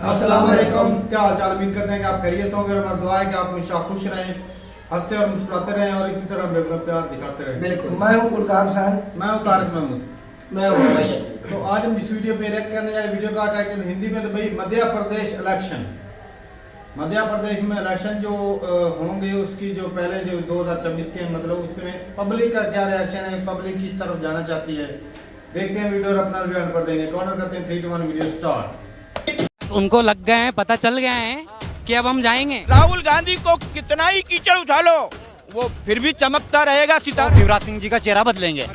अस्सलाम वालेकुम, क्या हाल चाल। उम्मीद करते हैं कि आप खैरियत से होंगे। हमारी दुआ है कि आप हमेशा खुश रहें, हंसते और मुस्कुराते रहें और इसी तरह बेपना प्यार दिखाते रहें। बिल्कुल। मैं हूँ गुलजार हुसैन। मैं हूँ तारिक महमूद। मैं हूँ भैया। तो आज हम जिस वीडियो पे रिएक्ट करने जा रहे हैं, वीडियो का टाइटल हिंदी में तो भाई मध्य प्रदेश इलेक्शन। मध्य प्रदेश में इलेक्शन जो होंगे उसकी जो पहले जो 2024 के मतलब उसमें पब्लिक का क्या रिएक्शन है, पब्लिक किस तरफ जाना चाहती है, देखते हैं वीडियो और अपना रिव्यू कर देंगे। कॉर्नर करते हैं 3, 2, 1 वीडियो स्टार्ट। उनको लग गए हैं, पता चल गया है कि अब हम जाएंगे। राहुल गांधी को कितना ही कीचड़ उठा लो, वो फिर भी चमकता रहेगा सितारा। शिवराज सिंह जी का चेहरा बदलेंगे।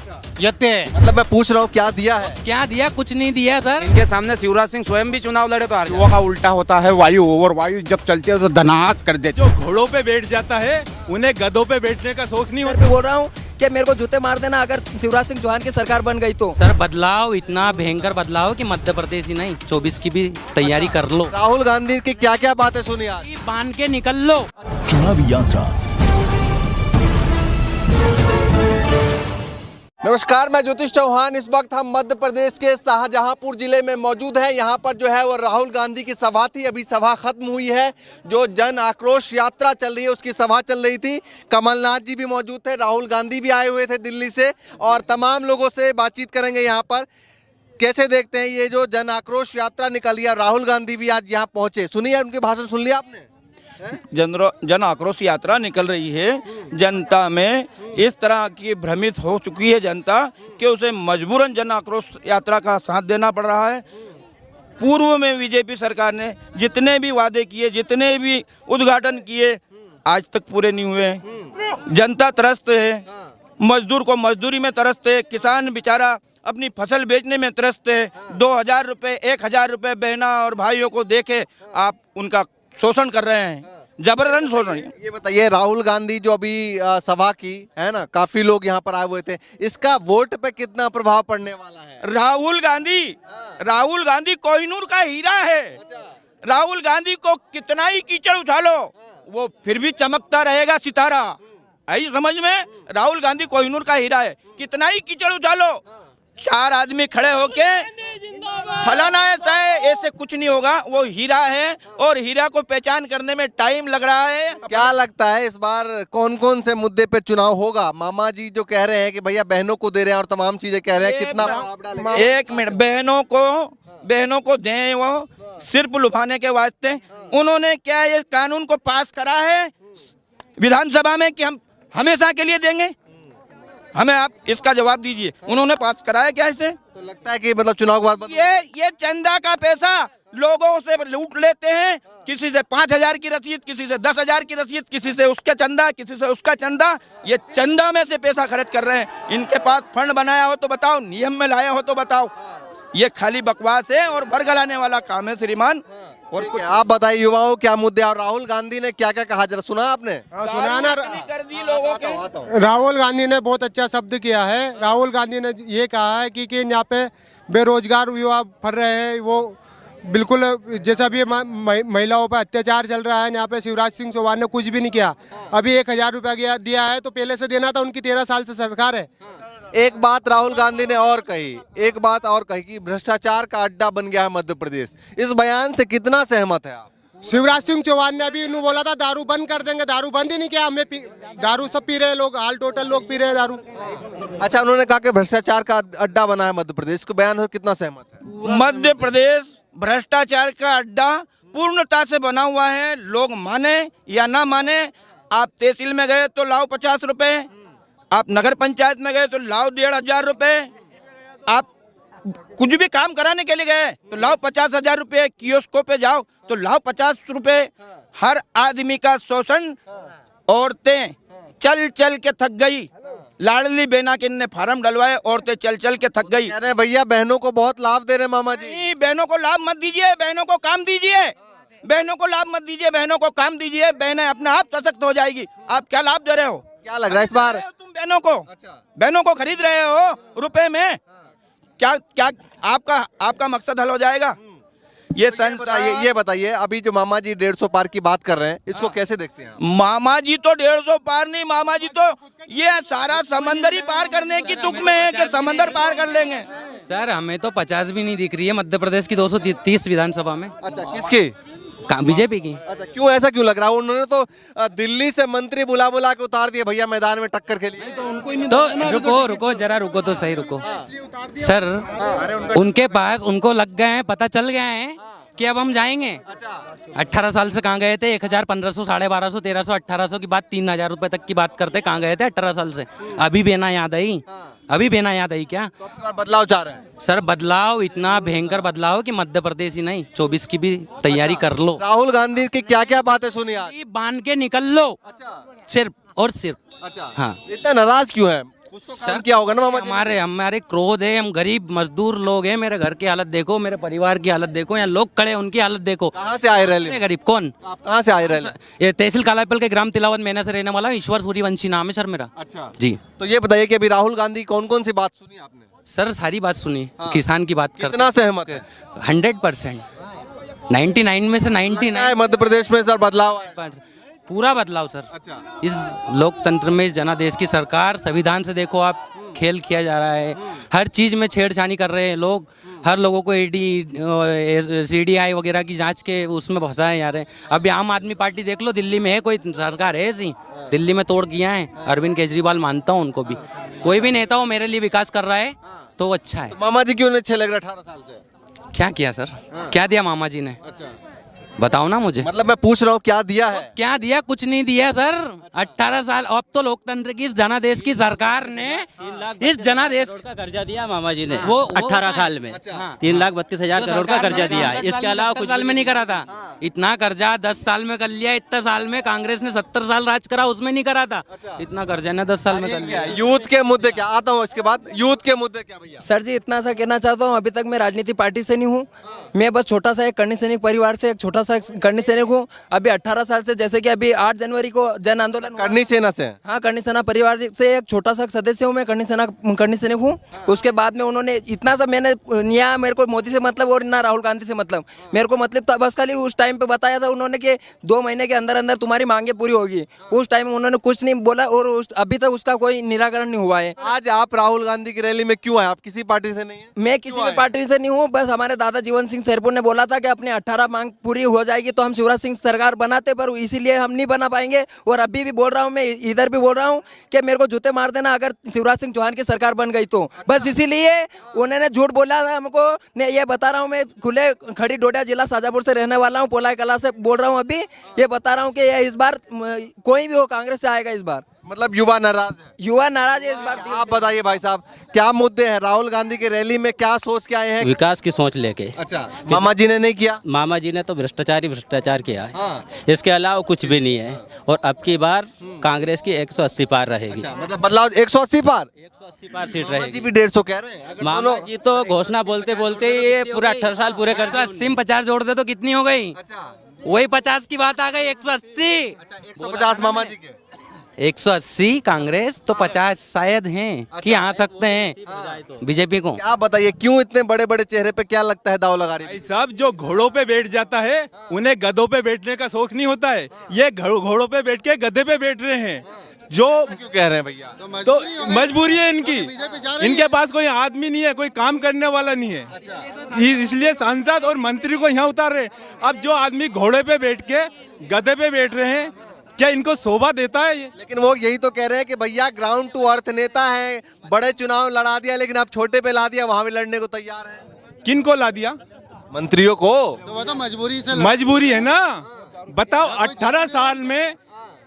यत्ते मतलब मैं पूछ रहा हूँ क्या दिया है? क्या दिया? कुछ नहीं दिया सर। इनके सामने शिवराज सिंह स्वयं भी चुनाव लड़े तो हार युवा का उल्टा होता है वायु, और वायु जब चलती है तो धनाक कर देती है। जो घोड़ों पे बैठ जाता है उन्हें गधों पे बैठने का शौक नहीं होता। बोल रहा हूँ कि मेरे को जूते मार देना अगर शिवराज सिंह चौहान की सरकार बन गई तो। सर बदलाव इतना भयंकर बदलाव कि मध्य प्रदेश ही नहीं 24 की भी तैयारी कर लो। राहुल गांधी की क्या क्या बातें सुनी आज? बांध के निकल लो। चुनावी यात्रा। नमस्कार, मैं ज्योतिष चौहान। इस वक्त हम मध्य प्रदेश के शाहजहांपुर जिले में मौजूद हैं। यहाँ पर जो है वो राहुल गांधी की सभा थी, अभी सभा खत्म हुई है। जो जन आक्रोश यात्रा चल रही है उसकी सभा चल रही थी। कमलनाथ जी भी मौजूद थे, राहुल गांधी भी आए हुए थे दिल्ली से, और तमाम लोगों से बातचीत करेंगे। यहाँ पर कैसे देखते हैं ये जो जन आक्रोश यात्रा निकली है, राहुल गांधी भी आज यहाँ पहुँचे। सुनिए उनके भाषण, सुन लिया आपने? जन आक्रोश यात्रा निकल रही है। जनता में इस तरह की भ्रमित हो चुकी है जनता कि उसे मजबूरन जन आक्रोश यात्रा का साथ देना पड़ रहा है। पूर्व में बीजेपी सरकार ने जितने भी वादे किए, जितने भी उद्घाटन किए, आज तक पूरे नहीं हुए। जनता त्रस्त है, मजदूर को मजदूरी में त्रस्त है, किसान बेचारा अपनी फसल बेचने में त्रस्त है। 2000 रुपये, 1000 रुपये बहना और भाइयों को देके आप उनका शोषण कर रहे हैं, जबरदस्त शोषण। ये बताइए, राहुल गांधी जो अभी सभा की है ना, काफी लोग यहाँ पर आए हुए थे, इसका वोट पे कितना प्रभाव पड़ने वाला है? राहुल गांधी कोहिनूर का हीरा है। राहुल गांधी को कितना ही कीचड़ उठा लो, वो फिर भी चमकता रहेगा सितारा। आई समझ में? राहुल गांधी कोहिनूर का हीरा है, कितना ही कीचड़ उठा लो। 4 आदमी खड़े होके फलाना ऐसा है, ऐसे कुछ नहीं होगा। वो हीरा है और हीरा को पहचान करने में टाइम लग रहा है। क्या लगता है इस बार कौन कौन से मुद्दे पे चुनाव होगा? मामा जी जो कह रहे हैं कि भैया बहनों को दे रहे हैं और तमाम चीजें कह रहे हैं, कितना प्रभाव डालेगा? एक मिनट, बहनों को दें, वो सिर्फ लुभाने के वास्ते। उन्होंने क्या ये कानून को पास करा है विधानसभा में कि हम हमेशा के लिए देंगे? हमें आप इसका जवाब दीजिए। उन्होंने पास कराया क्या इसे? तो लगता है कि मतलब चुनाव के बाद ये चंदा का पैसा लोगों से लूट लेते हैं। किसी से 5000 की रसीद, किसी से 10,000 की रसीद, किसी से उसका चंदा, किसी से उसका चंदा। ये चंदा में से पैसा खर्च कर रहे हैं। इनके पास फंड बनाया हो तो बताओ, नियम में लाया हो तो बताओ। ये खाली बकवास है और बरगलाने वाला काम है श्रीमान। और कुछ आप बताइए युवाओं क्या मुद्दे? और राहुल गांधी ने क्या क्या कहा, जरा सुना आपने? सुना ना, कर दी लोगों के। राहुल गांधी ने बहुत अच्छा शब्द किया है। राहुल गांधी ने ये कहा है कि यहाँ पे बेरोजगार युवा फर रहे हैं। वो बिल्कुल जैसा भी महिलाओं पर अत्याचार चल रहा है, यहाँ पे शिवराज सिंह चौहान ने कुछ भी नहीं किया। अभी 1000 रुपया दिया है तो पहले से देना था, उनकी 13 साल से सरकार है। एक बात राहुल गांधी ने और कही, कि भ्रष्टाचार का अड्डा बन गया है मध्य प्रदेश। इस बयान से कितना सहमत है आप? शिवराज सिंह चौहान ने अभी इन्हों बोला था दारू बंद कर देंगे, दारू बंद ही नहीं किया। हमें दारू सब पी रहे हैं लोग, हाल टोटल लोग पी रहे हैं दारू। अच्छा, उन्होंने कहा कि भ्रष्टाचार का अड्डा बना है मध्य प्रदेश। इसको बयान से कितना सहमत है? मध्य प्रदेश भ्रष्टाचार का अड्डा पूर्णता से बना हुआ है। लोग माने या ना माने, आप तहसील में गए तो लाओ 50 रुपए, आप नगर पंचायत में गए तो लाओ 1500 रुपए, आप कुछ भी काम कराने के लिए गए तो लाओ 50,000 रुपए, कियोस्कों पे जाओ तो लाओ 50 रुपए। हर आदमी का शोषण। औरतें चल चल के थक गई। लाडली बहना के ने फार्म डलवाए, औरतें चल चल के थक गई। अरे भैया, बहनों को बहुत लाभ दे रहे मामा जी। नहीं, बहनों को लाभ मत दीजिए, बहनों को काम दीजिए। बहनों को लाभ मत दीजिए, बहनों को काम दीजिए। बहनें अपने आप सशक्त हो जाएगी। आप क्या लाभ दे रहे हो? क्या लग रहा है इस बार? तुम बहनों को खरीद रहे हो रुपए में। क्या आपका मकसद हल हो जाएगा? ये बताइए, अभी जो मामा जी 150 पार की बात कर रहे हैं, इसको कैसे देखते हैं? मामा जी तो 150 पार नहीं, मामा जी तो ये सारा समंदर ही पार करने की तुक में है कि समंदर पार कर लेंगे। सर हमें तो 50 भी नहीं दिख रही है मध्य प्रदेश की 230 विधानसभा में। अच्छा, किसकी? बीजेपी की। अच्छा, क्यों ऐसा क्यों लग रहा है? उन्होंने तो दिल्ली से मंत्री बुला बुला के उतार दिए भैया मैदान में टक्कर के लिए। तो रुको जरा रुको तो सही रुको सर, उनके पास उनको लग गए हैं, पता चल गए हैं कि अब हम जाएंगे। 18 साल से कहाँ गए थे? 1000, 1500, 1250, 1300, 1800 की बात 3000 रुपए तक की बात करते कहाँ गए थे 18 साल से? अभी बेना याद आई? अभी बेना याद आई क्या? तो अब बदलाव चाह रहे हैं सर बदलाव इतना भयंकर बदलाव कि मध्य प्रदेश ही नहीं 24 की भी तैयारी कर लो। राहुल गांधी की क्या क्या बातें सुनी आज? बांध के निकल लो सिर्फ और सिर्फ। अच्छा, हाँ, इतना नाराज क्यों है? कुछ तो काम किया होगा ना मामा जी? हमारे क्रोध है, हम गरीब मजदूर लोग हैं। मेरे घर की हालत देखो, मेरे परिवार की हालत देखो, यहाँ लोग खड़े उनकी हालत देखो। कहाँ से आए रैली? गरीब कौन? आप कहाँ से आए रैली? ये तहसील कालापल के ग्राम तिलावत मैना से रहने वाला ईश्वर सूर्यवंशी नाम है सर मेरा। अच्छा जी। तो ये बताइए कि अभी राहुल गांधी कौन कौन सी बात सुनी आपने? सर सारी बात सुनी, किसान की बात करते। कितना सहमत है? 100%, 99 में से 99। मध्य प्रदेश में सर बदलाव आया? पूरा बदलाव सर। अच्छा, इस लोकतंत्र में, इस जनादेश की सरकार, संविधान से देखो आप खेल किया जा रहा है। हर चीज में छेड़छानी कर रहे हैं लोग। हर लोगों को ईडी सीडीआई वगैरह की जांच के उसमें फंसाए जा रहे हैं। अभी आम आदमी पार्टी देख लो, दिल्ली में है कोई सरकार है ऐसी? दिल्ली में तोड़ किया है। अरविंद केजरीवाल मानता हूँ उनको भी, कोई भी नेता हो मेरे लिए विकास कर रहा है तो अच्छा है। तो मामा जी क्यों नहीं अच्छे लग रहे 18 साल से? क्या किया सर? क्या दिया मामा जी ने? अच्छा, बताओ ना मुझे। मतलब मैं पूछ रहा हूँ क्या दिया है? क्या दिया? कुछ नहीं दिया सर। 18 साल अब तो लोकतंत्र की, इस जनादेश की सरकार ने इस जनादेश का कर्जा दिया मामा जी ने वो 18 साल में। 3,32,000 करोड़ का कर्जा दिया है। इसके अलावा कुछ साल में नहीं करा था। इतना कर्जा 10 साल में कर लिया। इतने साल में कांग्रेस ने 70 साल राज करा, उसमें नहीं करा था। इतना कर्जा ने 10 साल में कर लिया। यूथ के मुद्दे क्या? आता हूँ इसके बाद। यूथ के मुद्दे क्या भैया? सर जी इतना सा कहना चाहता हूँ, अभी तक मैं राजनीति पार्टी से नहीं हूँ। मैं बस छोटा सा एक कर्णी सैनिक परिवार से, एक छोटा सा कर्णी सैनिक हूँ। अभी 18 साल से, जैसे कि अभी 8 जनवरी को जन आंदोलन हुआ। करनी सेना से? हाँ, कर्णी सेना परिवार से एक छोटा सा सदस्य हूँ मैं। कर्णी सैनिक हूँ। उसके बाद में उन्होंने इतना सा, मैंने यहाँ मेरे को मोदी से मतलब और ना राहुल गांधी से मतलब, मेरे को मतलब तो बस खाली उस टाइम पे बताया था उन्होंने कि 2 महीने के अंदर अंदर तुम्हारी मांगे पूरी होगी। उस टाइम उन्होंने कुछ नहीं बोला और अभी तक उसका कोई निराकरण नहीं हुआ है। आज आप राहुल गांधी की रैली में क्यों आए? आप किसी पार्टी से नहीं है? मैं किसी भी पार्टी से नहीं हूँ। बस हमारे दादा जीवन सिंह शेरपुर ने बोला था कि अपने 18 मांग पूरी हो जाएगी तो हम शिवराज सिंह सरकार बनाते, पर इसीलिए हम नहीं बना पाएंगे। और अभी भी बोल रहा हूँ, मैं इधर भी बोल रहा हूँ कि मेरे को जूते मार देना अगर शिवराज सिंह चौहान की सरकार बन गई तो। बस इसीलिए उन्होंने झूठ बोला था हमको। ने ये बता रहा हूँ, मैं खुले खड़ी डोडा जिला शाजापुर से रहने वाला हूँ, पोलाई कला से बोल रहा हूँ। अभी ये बता रहा हूँ कि ये इस बार कोई भी हो कांग्रेस से आएगा इस बार। मतलब युवा नाराज है? युवा नाराज है इस बार। आप बताइए भाई साहब, क्या मुद्दे हैं राहुल गांधी की रैली में? क्या सोच के आए हैं? विकास की सोच लेके। अच्छा, मामा जी ने नहीं किया? मामा जी ने तो भ्रष्टाचार किया है। हाँ। इसके अलावा कुछ भी नहीं है। और अब की बार कांग्रेस की 180 पार रहेगी। अच्छा, मतलब बदलाव 180 पार? 180 पार सीट मामा जी रहेगी। भी 150 कह रहे हैं। अगर मामा दोनों- जी तो घोषणा बोलते बोलते ये पूरा 18 साल पूरे कर दिए। 180 में 50 जोड़ दे तो कितनी हो गई? अच्छा, वही 50 की बात आ गई। 180 150 मामा जी के। 180 कांग्रेस तो 50 शायद हैं कि आ सकते हैं बीजेपी को। क्या बताइए क्यों इतने बड़े बड़े चेहरे पे क्या लगता है दाव लगा रही है? भाई साहब, जो घोड़ों पे बैठ जाता है उन्हें गधों पे बैठने का शौक नहीं होता है। ये घोड़ों पे बैठ के गधे पे बैठ रहे हैं। जो क्यों कह रहे हैं भैया? तो मजबूरी है इनकी। इनके पास कोई आदमी नहीं है, कोई काम करने वाला नहीं है, इसलिए सांसद और मंत्री को यहाँ उतार रहे। अब जो आदमी घोड़े पे बैठ के गधे पे बैठ रहे हैं, क्या इनको शोभा देता है ये? लेकिन वो यही तो कह रहे हैं कि भैया ग्राउंड टू अर्थ नेता है, बड़े चुनाव लड़ा दिया लेकिन अब छोटे पे ला दिया, वहां भी लड़ने को तैयार है। किन को ला दिया? मंत्रियों को। तो वो तो मजबूरी से मजबूरी है ना। बताओ, 18 साल में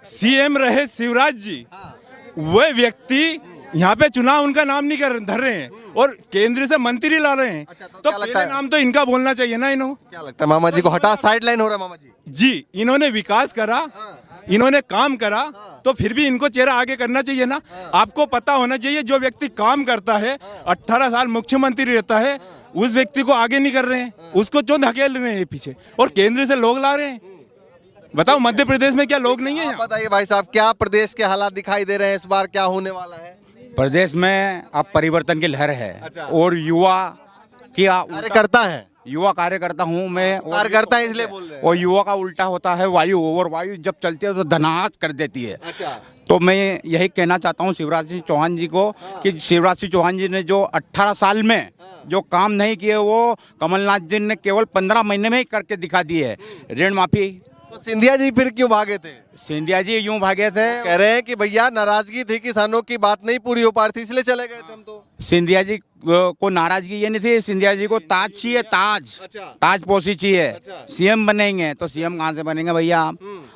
सीएम रहे शिवराज जी, वह व्यक्ति यहाँ पे चुनाव उनका नाम नहीं धर रहे हैं और केंद्र से मंत्री ला रहे हैं। तो पहले नाम तो इनका बोलना चाहिए ना। इन्हों क्या लगता है मामा जी को हटा साइड लाइन हो रहा है? मामा जी, इन्होंने विकास करा, इन्होंने काम करा, तो फिर भी इनको चेहरा आगे करना चाहिए ना। आपको पता होना चाहिए, जो व्यक्ति काम करता है, 18 साल मुख्यमंत्री रहता है, उस व्यक्ति को आगे नहीं कर रहे हैं, उसको क्यों धकेल रहे हैं पीछे और केंद्र से लोग ला रहे हैं? बताओ, मध्य प्रदेश में क्या लोग नहीं है? बताइए भाई साहब, क्या प्रदेश के हालात दिखाई दे रहे हैं इस बार? क्या होने वाला है प्रदेश में? अब परिवर्तन की लहर है। अच्छा। और युवा की कार्यकर्ता है, युवा कार्यकर्ता हूँ मैं। कार्यकर्ता हैं इसलिए बोल रहे हैं। और युवा का उल्टा होता है वायु, और वायु जब चलती है तो धनास कर देती है। अच्छा। तो मैं यही कहना चाहता हूँ शिवराज सिंह चौहान जी को कि शिवराज सिंह चौहान जी ने जो 18 साल में जो काम नहीं किए वो कमलनाथ जी ने केवल 15 महीने में ही करके दिखा दिए है। ऋण माफी। तो सिंधिया जी फिर क्यों भागे थे? सिंधिया जी यूं भागे थे, कह रहे हैं कि भैया नाराजगी थी, किसानों की बात नहीं पूरी हो पा रही थी इसलिए चले गए थे हम तो। सिंधिया जी को नाराजगी ये नहीं थी, सिंधिया जी को ताज चाहिए, ताज। अच्छा। ताज पोसी चाहिए। अच्छा। सीएम बनेंगे तो सीएम कहाँ से बनेंगे भैया?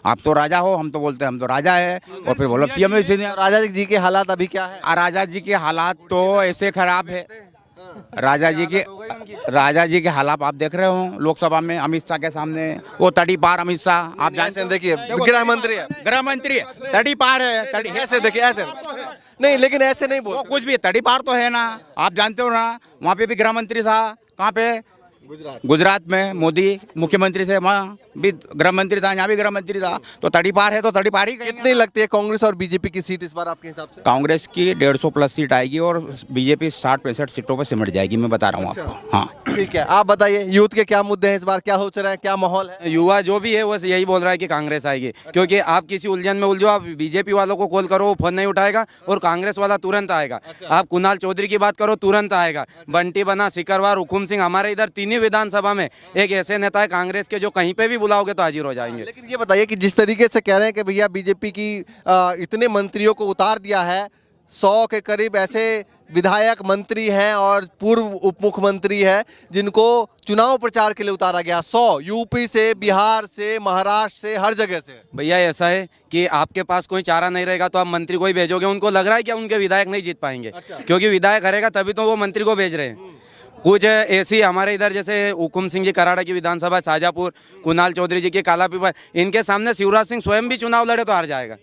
आप तो राजा हो, हम तो बोलते हैं हम तो राजा है, और फिर बोलो सीएम। राजा जी के हालात अभी क्या है? राजा जी के हालात तो ऐसे खराब है। राजा जी के हालात आप देख रहे हो लोकसभा में अमित शाह के सामने, वो तड़ी पार अमित शाह। आप जानते हैं, देखिए गृह मंत्री है, तड़ी पार है। तड़ी ऐसे देखिए, ऐसे नहीं, लेकिन ऐसे नहीं बोल, कुछ भी तड़ी पार तो है ना। आप जानते हो ना, वहाँ पे भी गृह मंत्री था। कहाँ पे? गुजरात में मोदी मुख्यमंत्री थे, वहाँ भी गृह मंत्री था, यहाँ भी गृह मंत्री था। तो तड़ी पार है तो तड़ी पार ही। कितनी लगती है कांग्रेस और बीजेपी की सीट इस बार आपके हिसाब से? कांग्रेस की 150 प्लस सीट आएगी और बीजेपी 60-65 सीटों पर सिमट जाएगी, मैं बता रहा हूँ आपको। हाँ ठीक है, आप बताइए यूथ के क्या मुद्दे हैं इस बार, क्या सोच रहे हैं, क्या माहौल है? युवा जो भी है वो यही बोल रहा है कि कांग्रेस आएगी, क्योंकि आप किसी उलझन में उलझो, आप बीजेपी वालों को कॉल करो वो फोन नहीं उठाएगा, और कांग्रेस वाला तुरंत आएगा। आप कुणाल चौधरी की बात करो तुरंत आएगा। बंटी बना, सिकरवार, हुकुम सिंह, हमारे इधर तीनों विधानसभा में एक ऐसे नेता है कांग्रेस के जो कहीं पे भी बुलाओगे तो हाजिर हो जाएंगे। लेकिन ये बताइए कि जिस तरीके से कह रहे हैं कि भैया बीजेपी की इतने मंत्रियों को उतार दिया है, 100 के करीब ऐसे विधायक मंत्री हैं और पूर्व उप मुख्यमंत्री हैं जिनको चुनाव प्रचार के लिए उतारा गया। 100 यूपी से, बिहार से, महाराष्ट्र से, हर जगह से। भैया ऐसा है कि आपके पास कोई चारा नहीं रहेगा तो आप मंत्री को ही भेजोगे। उनको लग रहा है कि उनके विधायक नहीं जीत पाएंगे, क्योंकि विधायक हरेगा तभी तो वो मंत्री को भेज रहे हैं। कुछ ऐसी हमारे इधर जैसे हुकुम सिंह जी कराड़ा की विधानसभा, शाजापुर, कुणाल चौधरी जी की कालापीपल, इनके सामने शिवराज सिंह स्वयं भी चुनाव लड़े तो हार जाएगा।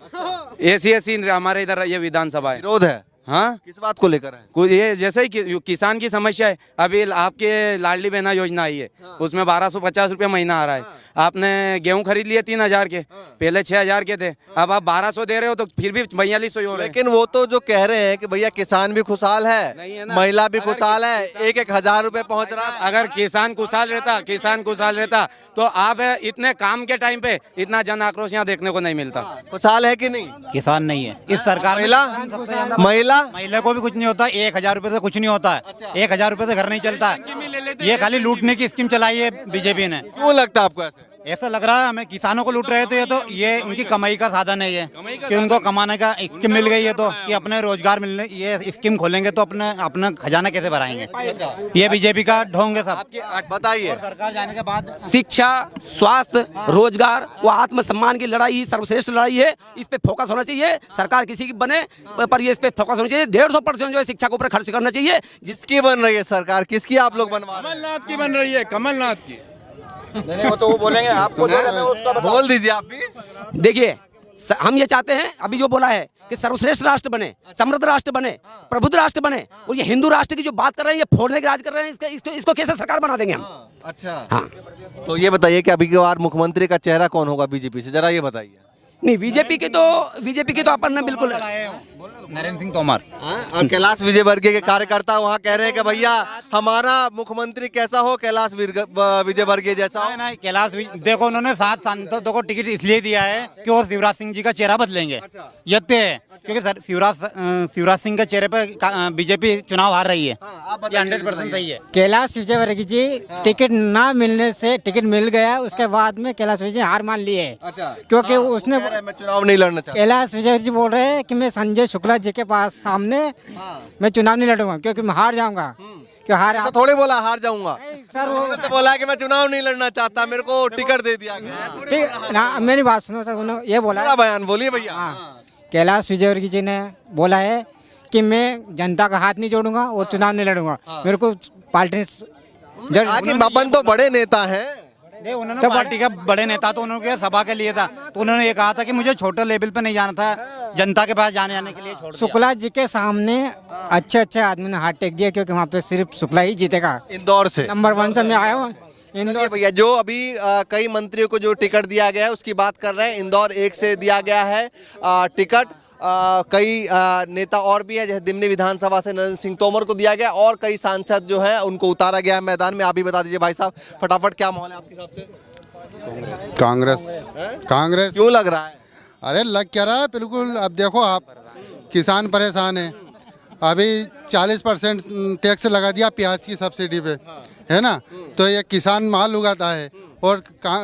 ऐसी हमारे इधर ये विधानसभा है। विरोध है? हाँ, किस बात को लेकर है? कुछ ये जैसे ही किसान की समस्या है। अभी आपके लाडली बहना योजना आई है, उसमें 1250 रुपये महीना आ रहा है। आपने गेहूं खरीद लिए 3000 के, पहले 6000 के थे, अब आप 1200 दे रहे हो तो फिर भी 4200 हो रहे हैं। लेकिन वो तो जो कह रहे हैं कि भैया किसान भी खुशहाल है, महिला भी खुशहाल है, 1,000 रुपए पहुंच रहा है। अगर किसान खुशहाल रहता तो आप इतने काम के टाइम पे इतना जन आक्रोश यहाँ देखने को नहीं मिलता। खुशहाल है कि नहीं? किसान नहीं है इस सरकार में। महिला को भी कुछ नहीं होता। 1000 रुपए से कुछ नहीं होता है। 1000 रुपए से घर नहीं चलता है। ये खाली लूटने की स्कीम चलाई है बीजेपी ने। क्यों लगता है आपको ऐसे? ऐसा लग रहा है हमें, किसानों को लूट रहे थे। ये उनकी कमाई का साधन है, ये कि उनको कमाने का स्कीम मिल गई है तो कि अपने रोजगार मिलने, ये स्कीम खोलेंगे तो अपना खजाना कैसे भराएंगे? ये बीजेपी का ढोंग है सब। बताइए। सरकार जाने के बाद शिक्षा, स्वास्थ्य, रोजगार व आत्मसम्मान की लड़ाई ही सर्वश्रेष्ठ लड़ाई है। इस पे फोकस होना चाहिए। सरकार किसी की बने पर ये इस पे फोकस होना चाहिए। 150% जो है शिक्षा के ऊपर खर्च करना चाहिए। जिसकी बन रही है सरकार, किसकी आप लोग बनवा रहे हैं? कमलनाथ की बन रही है, कमलनाथ की। नहीं, वो तो वो बोलेंगे, आपको बोल दीजिए आप भी। देखिए, हम ये चाहते हैं, अभी जो बोला है कि सर्वश्रेष्ठ राष्ट्र बने, समृद्ध राष्ट्र बने, प्रबुद्ध राष्ट्र बने, और ये हिंदू राष्ट्र की जो बात कर रहे हैं, ये फोड़ने के राज कर रहे हैं, इसको कैसे सरकार बना देंगे हम? अच्छा, हाँ। तो ये बताइए कि अभी की बार मुख्यमंत्री का चेहरा कौन होगा बीजेपी से, जरा ये बताइए। नहीं, बीजेपी की तो अपन ने बिल्कुल नरेंद्र सिंह तोमर और कैलाश विजयवर्गीय के कार्यकर्ता वहाँ कह रहे हैं कि भैया हमारा मुख्यमंत्री कैसा हो, कैलाश विजयवर्गीय जैसा हो। नहीं, कैलाश देखो, उन्होंने 7 सांसदों को टिकट इसलिए दिया है कि वो शिवराज सिंह जी का चेहरा बदलेंगे। यत्ते है क्योंकि शिवराज सिंह के चेहरे पर बीजेपी चुनाव हार रही है। 100% सही है। कैलाश विजयवर्गीय जी टिकट ना मिलने से टिकट मिल गया, उसके बाद में कैलाश विजय हार मान ली है। क्योंकि उसने मैं चुनाव नहीं लड़ना चाहता। कैलाश विजय जी बोल रहे हैं कि मैं संजय शुक्ला जी के पास सामने मैं चुनाव नहीं लड़ूंगा क्योंकि मैं हार जाऊंगा। तो थोड़े बोला हार जाऊंगा सर, वो तो बोला कि मैं चुनाव नहीं लड़ना चाहता, मेरे को टिकट दे दिया गया। मेरी बात सुनो सर, उन्होंने ये बोला, बयान बोलिए भैया। कैलाश विजयवर्गीय जी ने बोला है कि मैं जनता का हाथ नहीं जोड़ूंगा और चुनाव नहीं लड़ूंगा। मेरे को पार्टी अपन तो बड़े नेता हैं, उन्होंने पार्टी का बड़े नेता, तो उन्होंने सभा के लिए था, तो उन्होंने ये कहा था कि मुझे छोटे लेवल पे नहीं जाना था, जनता के पास जाने के लिए छोड़ दिया। शुक्ला जी के सामने अच्छे आदमी ने हाथ टेक दिया, क्योंकि वहाँ पे सिर्फ शुक्ला ही जीतेगा। इंदौर से नंबर 1 से मैं आया हूँ। इंदौर भैया, जो अभी कई मंत्रियों को जो टिकट दिया गया है उसकी बात कर रहे हैं। इंदौर 1 से दिया गया है टिकट, कई नेता और भी हैं, जैसे दिमनी विधानसभा से नरेंद्र सिंह तोमर को दिया गया और कई सांसद जो हैं उनको उतारा गया है मैदान में। आप भी बता दीजिए भाई साहब फटाफट, क्या माहौल है आपके हिसाब से? कांग्रेस क्यों लग रहा है? अरे लग क्या रहा है, बिल्कुल। अब देखो आप, किसान परेशान है। अभी 40% टैक्स लगा दिया प्याज की सब्सिडी पे, है ना। तो ये किसान माल उगाता है और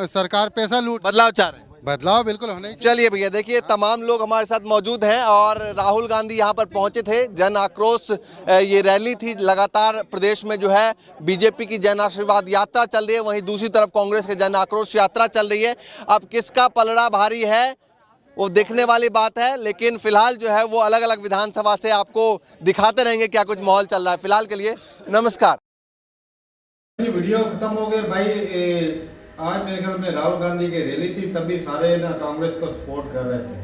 सरकार पैसा लूट। बदलाव चाह रहे हैं? बदलाव बिल्कुल होना ही। चलिए भैया, देखिए तमाम लोग हमारे साथ मौजूद हैं और राहुल गांधी यहाँ पर पहुंचे थे। जन आक्रोश ये रैली थी। लगातार प्रदेश में जो है बीजेपी की जन आशीर्वाद यात्रा चल रही है, वहीं दूसरी तरफ कांग्रेस की जन आक्रोश यात्रा चल रही है। अब किसका पलड़ा भारी है वो देखने वाली बात है, लेकिन फिलहाल जो है वो अलग अलग विधानसभा से आपको दिखाते रहेंगे क्या कुछ माहौल चल रहा है। फिलहाल के लिए नमस्कार। वीडियो खत्म हो गया भाई। आज मेरे ख्याल में राहुल गांधी की रैली थी, तभी सारे ना कांग्रेस को सपोर्ट कर रहे थे।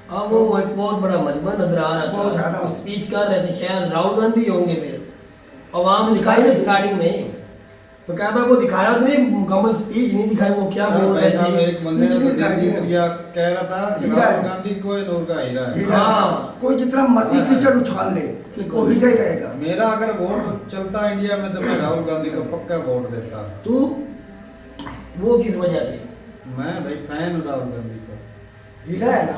हाँ, वो एक बहुत बड़ा मजमा नजर आ रहा था। स्पीच कर रहे थे, शायद राहुल गांधी होंगे। फिर आवाम दिखाई ना स्टार्टिंग में, तो क्या वो दिखाया तो नहीं, मुकम्मल स्पीच नहीं दिखाई। वो क्या बोल रहे थे, एक बंदे ने कह रहा था राहुल गांधी कोई नूर का हीरा है। हाँ, कोई जितना मर्जी कीचड़ उछाल ले, कोई हीरा ही रहेगा। मेरा अगर वोट चलता इंडिया में तो मैं राहुल गांधी को पक्का वोट देता। तू वो किस वजह से? मैं भाई फैन हूँ राहुल गांधी को। हीरा है ना।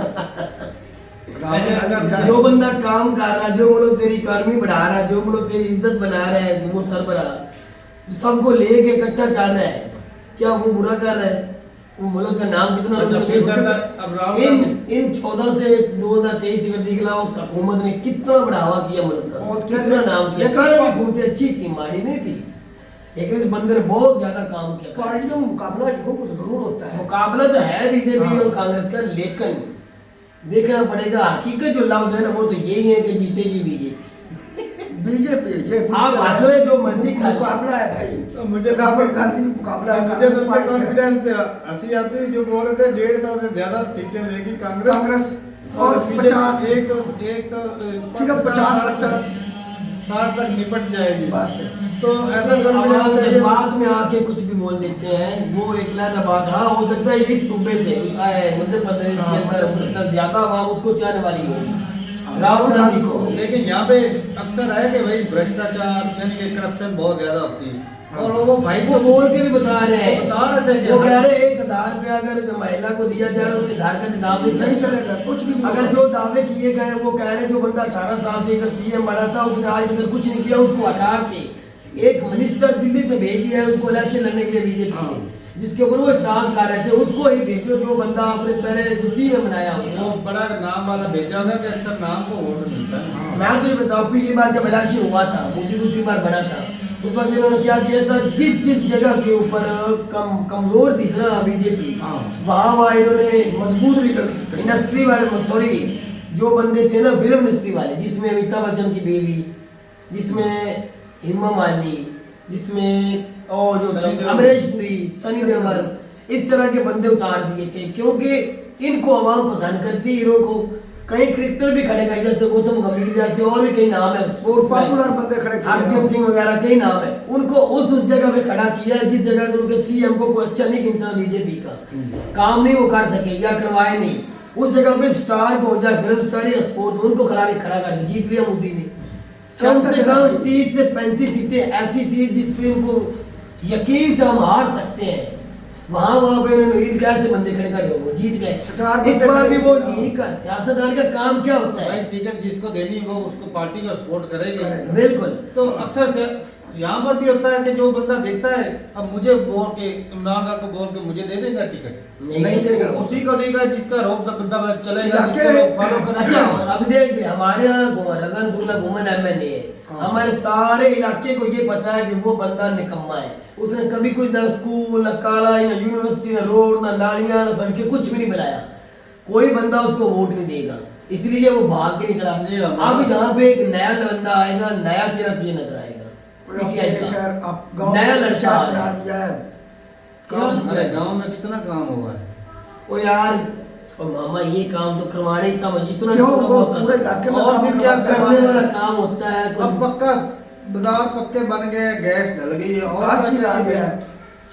जो बंदा काम कर रहा है, जो मतलब तेरी इकॉनमी बढ़ा रहा है, जो मतलब तेरी इज्जत बना रहा है, वो सरबराह सबको लेके इकट्ठा चल रहा है, क्या वो बुरा कर रहा है? वो मुल्क का नाम कितना इन 14 से 2023 तक दिखला उस हुकूमत ने कितना बढ़ावा किया मुल्क का, कितना नाम किया। हुकूमतें अच्छी थी, माड़ी नहीं थी, लेकिन इस बंदे ने बहुत ज्यादा काम किया। पार्टियों में मुकाबला कुछ जरूर होता है। मुकाबला तो है बीजेपी और कांग्रेस का, लेकिन देखना पड़ेगा हकीकत जो लफ्ज है ना, वो तो यही है कि जीतेगी बीजेपी। बीजेपी ये आप आखिर जो मर्जी का मुकाबला है भाई। तो मुझे राहुल गांधी मुकाबला है। मुझे तो कॉन्फिडेंस पे हंसी आती है जो बोल रहे थे 150 से ज्यादा सीटें लेगी कांग्रेस और 50 100 सिर्फ 50 तक निपट जाएगी बस। तो ऐसा बाद में आके कुछ भी बोल देते हैं, वो एक लाख बात। हाँ, हो सकता है इस सूबे से मध्य प्रदेश के अंदर ज्यादा आवाम उसको चाहने वाली होगी राहुल गांधी को। लेकिन यहाँ पे अक्सर है कि भाई भ्रष्टाचार यानी कि करप्शन बहुत ज्यादा होती है और वो भाई को बोल के भी बता रहे हैं, वो कह रहे हैं 1000 रुपया अगर महिला को दिया जाए उसके घर का निजाम नहीं चलेगा, कुछ भी। अगर जो दावे किए गए वो कह रहे हैं जो बंदा 18 साल से अगर सीएम बना था उसने आज अगर कुछ नहीं किया, उसको हटा के एक मिनिस्टर दिल्ली से भेज दिया है उसको इलेक्शन लड़ने के लिए बीजेपी ने, जिसके ऊपर वो इतराज कर रहे थे, उसको ही भेजो जो बंदा आपने पहले दूसरी में बनाया होगा। वो बड़ा नाम वाला भेजा होगा कि अक्सर नाम को वोट मिलता है। मैं तुझे बताऊं, पिछली बार जब इलेक्शन हुआ था, मोदी दूसरी बार बना था, उस वक्त इन्होंने क्या किया था, जिस जगह के ऊपर कमजोर दिख रहा बीजेपी, वहाँ इन्होंने मजबूत इंडस्ट्री वाले, सॉरी जो बंदे थे ना फिल्म इंडस्ट्री वाले, जिसमें अमिताभ बच्चन की बेबी, जिसमें हेमा मालिनी, जिसमें और जो अमरीश पुरी, सनी देओल, इस तरह के बंदे उतार दिए थे क्योंकि इनको आवाम पसंद करती हीरो को। कई क्रिकेटर भी खड़े गए जैसे गौतम गंभीर जैसे और भी कई नाम है, स्पोर्ट्स पॉपुलर बंदे खड़े, अर्जुन सिंह वगैरह कई नाम है, उनको उस जगह पे खड़ा किया है जिस जगह उनके सीएम को कोई अच्छा नहीं गिनता, बीजेपी का काम नहीं वो कर सके या करवाए नहीं, उस जगह पे स्टार को हो जाए, फिल्म स्टार या स्पोर्ट्स, उनको खड़ा करके जीत लिया मोदी ने। कम से कम 30 से 35 सीटें ऐसी थी जिसपे इनको यकीन था हम हार सकते हैं, वहाँ पे उन्होंने कैसे बंदे खड़े करे, वो जीत गए। इस बार भी वो यही कर, सियासतदान का काम क्या होता है, टिकट जिसको देनी वो उसको पार्टी का सपोर्ट करेगा, बिल्कुल। तो अक्सर से यहाँ पर भी होता है कि जो बंदा देखता है अब मुझे बोल के इमरान खान को बोल के मुझे दे देगा टिकट, नहीं देगा, उसी को देगा जिसका रोक बंदा चलेगा, फॉलो करेगा। अच्छा, अब देख दे हमारे यहाँ रगन सुल्ला घुमन एमएलए है, हमारे सारे इलाके को ये पता है कि वो बंदा निकम्मा है, उसने कभी कोई ना स्कूल ना कॉलेज ना यूनिवर्सिटी ना रोड ना नालियां ना सड़कें कुछ भी नहीं बनाया, कोई बंदा उसको वोट नहीं देगा, इसलिए वो भाग के निकला। अब यहाँ पे एक नया बंदा आएगा, नया चेहरा ये नजर आएगा, नया लड़का बना दिया है। गांव में कितना काम हुआ है ओ यार, और मामा ये काम तो करवाना ही था, इतना पूरे इलाके में, और फिर क्या करने वाला काम होता है। अब पक्का बाजार पक्के बन गए, गैस डल गई है और चीज आ गया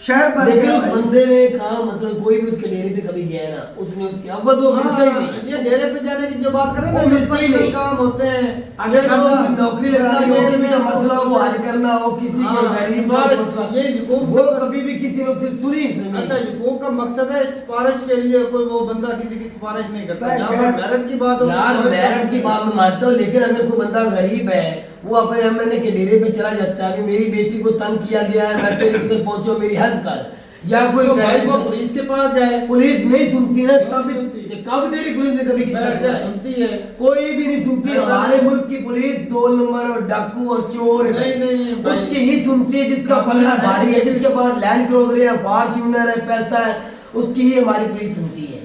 शहर बन गया। लेकिन उस बंदे ने कहा मतलब कोई भी उसके डेरे पे कभी है ना उसने उसकी अवध वो मिलता ही नहीं। ये डेरे पे जाने की जो बात कर रहे हैं वो ना, मिलता ही नहीं। काम होते हैं। अगर वो नौकरी लगानी हो, किसी का मसला हो वो हल करना हो, किसी के गरीब का मसला, ये वो कभी भी किसी ने उसे सुनी नहीं। अच्छा, हुकूक का मकसद है सिफारिश के लिए, कोई वो बंदा किसी की सिफारिश नहीं करता। जहाँ पर मेरिट की बात हो, यार मेरिट की बात मैं मानता हूँ, लेकिन अगर कोई बंदा गरीब है वो अपने एमएनए के डेरे पे चला जाता है, मेरी बेटी को तंग किया गया है, मैं तेरे तक पहुंचो, मेरी हेल्प कर, या कोई वो पुलिस के पास जाए, पुलिस नहीं सुनती ना, कब तेरी पुलिस ने कभी किसी का सुनती है? कोई भी नहीं सुनती। हमारे मुल्क की पुलिस 2 नंबर और डाकू और चोर नहीं उसकी ही सुनती है, जिसका पल्ला भारी है, जिसके पास लैंड क्रूजर है, फॉर्च्यूनर है, पैसा है, उसकी ही हमारी पुलिस सुनती है।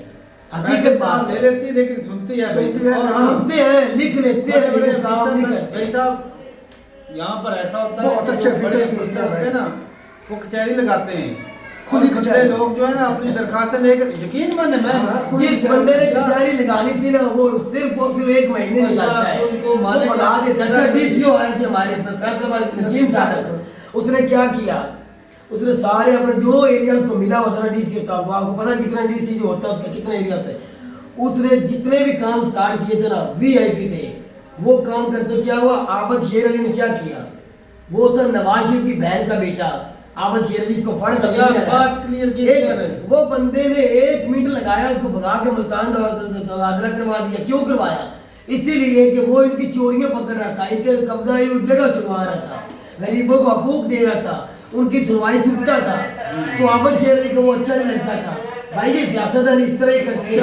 हकीकत बात ले लेती है, लेकिन सुनती है और सुनते हैं, लिख लेते हैं, बड़े काम नहीं करते। भाई साहब, यहाँ पर ऐसा होता है, बड़े अफसर होते हैं ना, वो कचहरी लगाते हैं, खुद बंदे लोग जो है ना अपनी दरखास्त लेकर, यकीन माने मैं जिस बंदे ने कचहरी लगानी थी ना, वो सिर्फ और सिर्फ 1 महीने निकालता है, वो बता देता है। अच्छा, डीसीओ आए थे हमारे फैसलाबाद नसीम साहब, उसने क्या किया, उसने सारे अपने जो एरियाज को मिला होता ना डीसीओ साहब को, आपको पता कितना डीसी जो होता है उसका कितना एरिया पे, उसने जितने भी काम स्टार्ट किए थे ना, वीआईपी थे, वो काम करते क्या हुआ, आबद शेर अली ने क्या किया, वो था नवाज शरीफ की बहन का बेटा आबद शेर अली, इसको फड़ कर वो बंदे ने 1 मिनट लगाया उसको भगा के मुल्तान तबादला करवा दिया। क्यों करवाया? इसीलिए कि वो इनकी चोरियां पकड़ रहा था, इनके कब्जा उस जगह छुड़वा रहा था, गरीबों को हकूक दे रहा था, उनकी सुनवाई सुनता था, तो आबद शेर अली को वो अच्छा नहीं लगता था। भाई ये सियासतदान इस तरह ही करते हैं,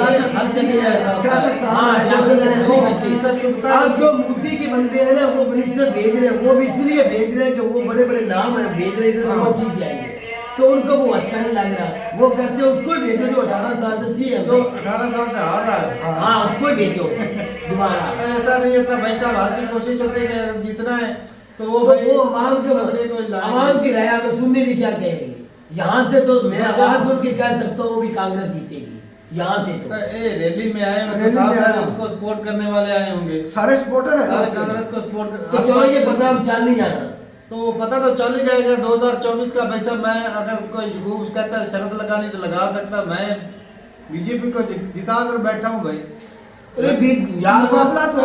अब जो मोदी के बंदे हैं ना, वो मिनिस्टर भेज रहे हैं, वो भी इसलिए भेज रहे हैं कि वो बड़े बड़े नाम है, भेज रहे हैं वो जीत जाएंगे, तो उनको वो अच्छा नहीं लग रहा, वो कहते हैं उसको ही भेजो जो 18 साल से सीएम, तो 18 साल से हार रहा है, हाँ उसको ही भेजो दोबारा। ऐसा नहीं है भाई साहब, हार की कोशिश होती है कि जीतना है, तो वो आवाम की राय अगर सुनने की क्या कह रही है, यहाँ से तो मैं आवाज सुन के कह सकता हूँ भी कांग्रेस जीतेगी यहाँ से। तो रैली में आए उसको सपोर्ट करने वाले आए होंगे, सारे सपोर्टर है, सारे कांग्रेस को सपोर्ट कर, तो चलो ये पता चल नहीं जाना, तो पता तो चल ही जाएगा 2024 का। भाई साहब, मैं अगर कोई कहता है शरत लगानी तो लगा सकता, मैं बीजेपी को जिता कर बैठा हूँ भाई। मुकाबला तो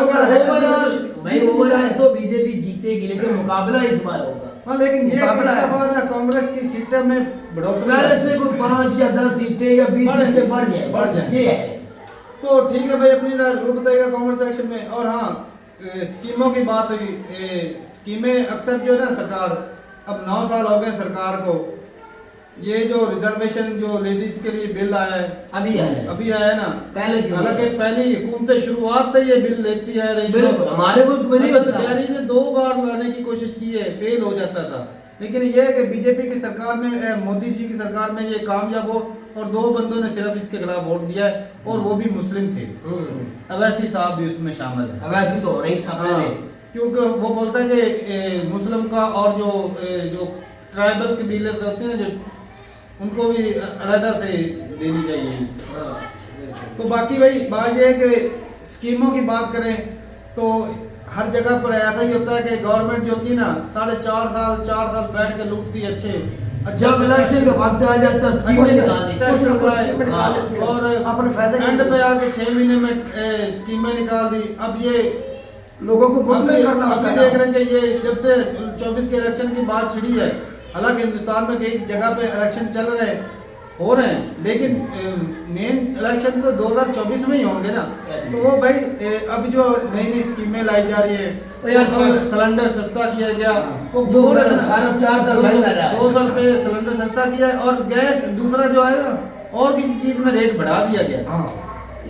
ओवरऑल तो बीजेपी जीतेगी, लेकिन मुकाबला इस बार होगा। हाँ, लेकिन ये कांग्रेस की सीटें में बढ़ोतरी, पहले से कोई 5 या 10 सीटें या 20 सीटें बढ़ जाए ये है, तो ठीक है भाई, अपनी राय जरूर बताइएगा कमेंट सेक्शन में। और हाँ, स्कीमों की बात हुई, स्कीमें अक्सर जो है ना, सरकार अब 9 साल हो गए सरकार को, ये जो रिजर्वेशन जो लेडीज के लिए बिल आया है, अभी आया है ना, हालांकि पहली हुकूमत शुरुआत से ये बिल लेती है रही, हमारे मुल्क में नहीं होता, तैयारी ने 2 बार लाने की कोशिश की है, फेल हो जाता था, लेकिन ये है कि बीजेपी की सरकार में, मोदी जी की सरकार में ये कामयाब हो, और 2 बंदों ने सिर्फ इसके खिलाफ वोट दिया है, और वो भी मुस्लिम थे, अवैसी साहब भी उसमें शामिल है। अवैसी तो नहीं था पहले, क्योंकि वो बोलता है कि मुस्लिम का और जो ट्राइबल कबीले होते हैं ना, जो उनको भी अलहदा से देनी चाहिए। तो बाकी भाई बात यह है कि स्कीमों की बात करें तो हर जगह पर ऐसा ही होता है कि गवर्नमेंट जो होती है ना, 4.5 साल बैठ के लूटती है, जब इलेक्शन का वक्त आ जाता है स्कीमें निकाल दी, और एंड पे आके 6 महीने में स्कीमें निकाल दी। अब ये लोगों को मुतमिन करना होता है। देख रहे हैं कि ये जब से 24 के इलेक्शन की बात छिड़ी है, हालांकि हिंदुस्तान में कई जगह पे इलेक्शन चल रहे हैं, हो रहे हैं, लेकिन मेन इलेक्शन तो 2024 में ही होंगे ना, तो वो भाई अब जो नई स्कीमें लाई जा रही है, सिलेंडर सस्ता किया गया, वो 4 साल महंगा रहा है, 2 साल पे सिलेंडर सस्ता किया है, और गैस दूसरा जो है ना, और किसी चीज में रेट बढ़ा दिया गया।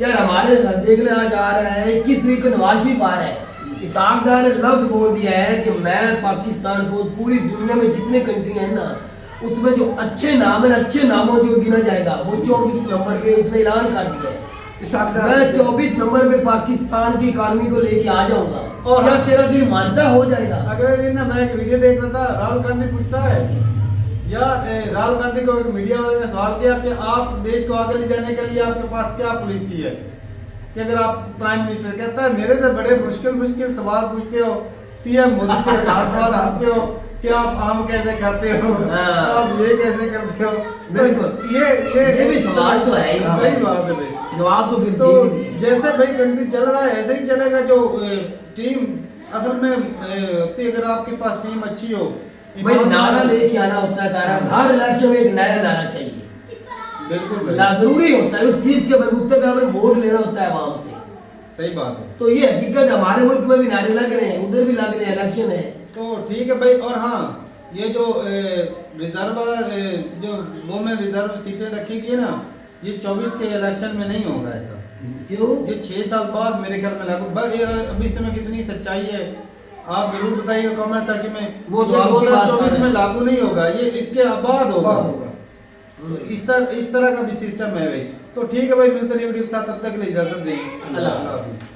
यार हमारे देख ले आज आ रहा है 21 तारीख को नवाज शरीफ आ रहा है, इसाकदार ने लफ्ज बोल दिया है कि मैं पाकिस्तान को, पूरी दुनिया में जितने कंट्री हैं ना, उसमें जो अच्छे नाम है, अच्छे नामों जो गिना जाएगा, वो 24 नंबर पे उसने ऐलान कर दिया है, मैं 24 नंबर पे पाकिस्तान की इकानमी को लेके आ जाऊंगा। और क्या तेरा दिल मानता हो जाएगा? अगले दिन ना मैं एक वीडियो देख रहा था, राहुल गांधी पूछता है, या राहुल गांधी को एक मीडिया वाले ने सवाल किया कि आप देश को आगे ले जाने के लिए आपके पास क्या पॉलिसी है, कि अगर आप प्राइम मिनिस्टर, कहता है मेरे से बड़े मुश्किल सवाल पूछते हो, पीएम मोदी के सवाल पूछते हो कि आप आम कैसे खाते हो, आप ये कैसे करते हो, बिल्कुल ये भी सवाल तो है ही। सही बात है भाई, जवाब तो फिर तो सही नहीं है। जैसे भाई कंट्री चल रहा है ऐसे ही चलेगा। जो टीम असल में होती है, अगर आपके पास टीम अच्छी हो, भाई नारा लेके आना होता है, तारा हर इलेक्शन में एक नया नारा चाहिए, बिल्कुल जरूरी होता है। उस चीज के बलबूते पे हमें वोट लेना होता है आवाम से। सही बात है। तो ये हकीकत हमारे मुल्क में भी नारे लग रहे हैं, उधर भी लग रहे हैं, इलेक्शन है तो ठीक है भाई। और हाँ, ये जो रिजर्व वाला जो वो में रिजर्व सीटें रखी गई ना, ये 24 के इलेक्शन में नहीं होगा ऐसा। क्यों? ये 6 साल बाद मेरे ख्याल में लागू। अभी इस समय कितनी सच्चाई है आप जरूर बताइएगा कमेंट सेक्शन में। वो तो 2024 में लागू नहीं होगा, ये इसके बाद होगा। तो इस तरह का भी सिस्टम है भाई। तो ठीक है भाई, मिलते हैं वीडियो के साथ, तब तक के लिए इजाजत दें। अल्लाह हाफ़िज़।